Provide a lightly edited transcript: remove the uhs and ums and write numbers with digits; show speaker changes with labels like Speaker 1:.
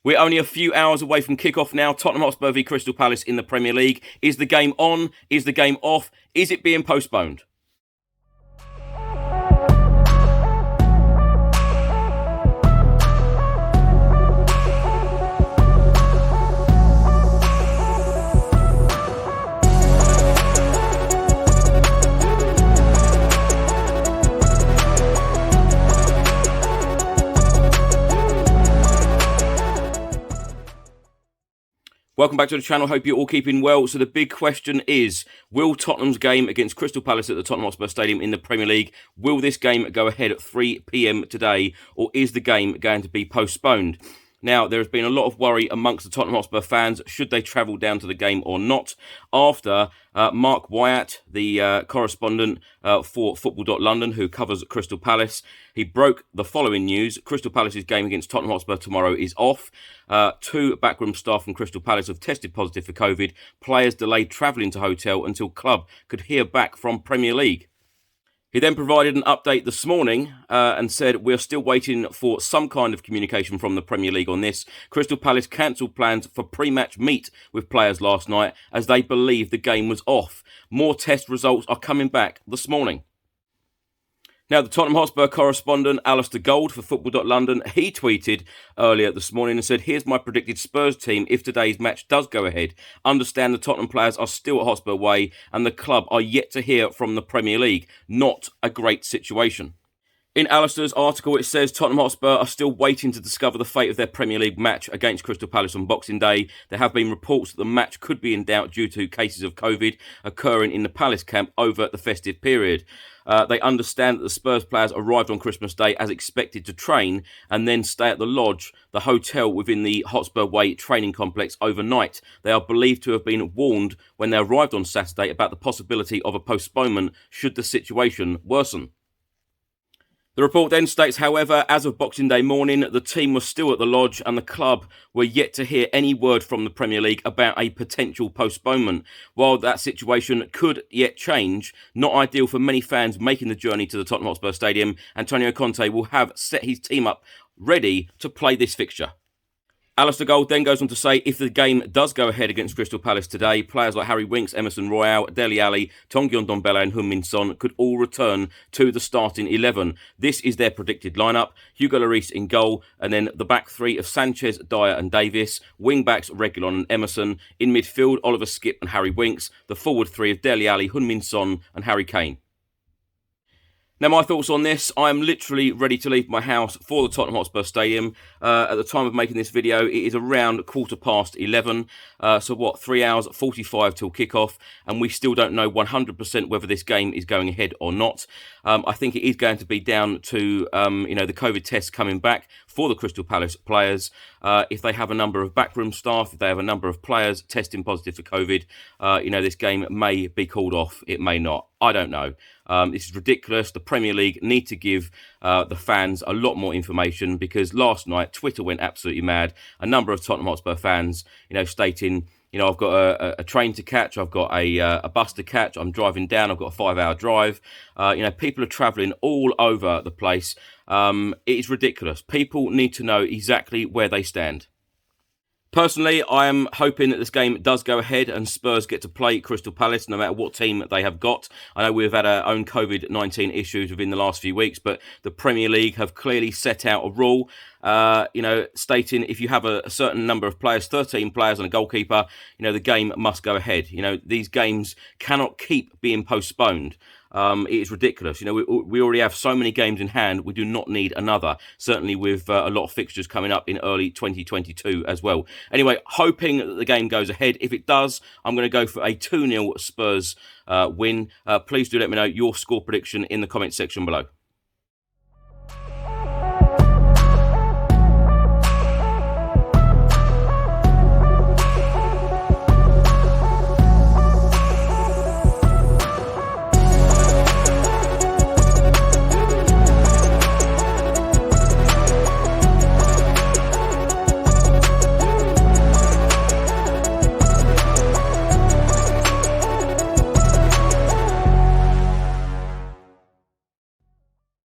Speaker 1: We're only a few hours away from kick-off now. Tottenham Hotspur v Crystal Palace in the Premier League. Is the game on? Is the game off? Is it being postponed? Welcome back to the channel. Hope you're all keeping well. So the big question is, will Tottenham's game against Crystal Palace at the Tottenham Hotspur Stadium in the Premier League, will this game go ahead at 3 p.m. today, or is the game going to be postponed? Now, there has been a lot of worry amongst the Tottenham Hotspur fans, should they travel down to the game or not, after Mark Wyatt, the correspondent for Football.London, who covers Crystal Palace, he broke the following news. Crystal Palace's game against Tottenham Hotspur tomorrow is off. 2 backroom staff from Crystal Palace have tested positive for COVID. Players delayed travelling to hotel until club could hear back from Premier League. He then provided an update this morning and said, we're still waiting for some kind of communication from the Premier League on this. Crystal Palace cancelled plans for pre-match meet with players last night as they believe the game was off. More test results are coming back this morning. Now, the Tottenham Hotspur correspondent, Alistair Gold for Football.London, he tweeted earlier this morning and said, here's my predicted Spurs team if today's match does go ahead. Understand the Tottenham players are still at Hotspur Way and the club are yet to hear from the Premier League. Not a great situation. In Alistair's article, it says Tottenham Hotspur are still waiting to discover the fate of their Premier League match against Crystal Palace on Boxing Day. There have been reports that the match could be in doubt due to cases of COVID occurring in the Palace camp over the festive period. They understand that the Spurs players arrived on Christmas Day as expected to train and then stay at the lodge, the hotel within the Hotspur Way training complex overnight. They are believed to have been warned when they arrived on Saturday about the possibility of a postponement should the situation worsen. The report then states, however, as of Boxing Day morning, the team was still at the lodge and the club were yet to hear any word from the Premier League about a potential postponement. While that situation could yet change, not ideal for many fans making the journey to the Tottenham Hotspur Stadium, Antonio Conte will have set his team up ready to play this fixture. Alistair Gold then goes on to say, if the game does go ahead against Crystal Palace today, players like Harry Winks, Emerson Royal, Dele Alli, Tanguy Ndombele and Heung-min Son could all return to the starting 11. This is their predicted lineup. Hugo Lloris in goal, and then the back three of Sanchez, Dyer and Davis, wing-backs Reguilon and Emerson, in midfield Oliver Skipp and Harry Winks, the forward three of Dele Alli, Heung-min Son and Harry Kane. Now, my thoughts on this, I am literally ready to leave my house for the Tottenham Hotspur Stadium. At the time of making this video, it is around 11:15. So what, 3 hours, 45 till kickoff, and we still don't know 100% whether this game is going ahead or not. I think it is going to be down to, the COVID tests coming back for the Crystal Palace players. If they have a number of backroom staff, if they have a number of players testing positive for COVID, this game may be called off. It may not. I don't know. This is ridiculous. The Premier League need to give the fans a lot more information, because last night Twitter went absolutely mad. A number of Tottenham Hotspur fans, stating, I've got a train to catch, I've got a bus to catch, I'm driving down, I've got a 5-hour drive. People are travelling all over the place. It is ridiculous. People need to know exactly where they stand. Personally, I am hoping that this game does go ahead and Spurs get to play Crystal Palace no matter what team they have got. I know we've had our own COVID-19 issues within the last few weeks, but the Premier League have clearly set out a rule, stating if you have a certain number of players, 13 players and a goalkeeper, the game must go ahead. These games cannot keep being postponed. It is ridiculous. We already have so many games in hand. We do not need another. Certainly with a lot of fixtures coming up in early 2022 as well. Anyway, hoping that the game goes ahead. If it does, I'm going to go for a 2-0 Spurs win. Please do let me know your score prediction in the comment section below.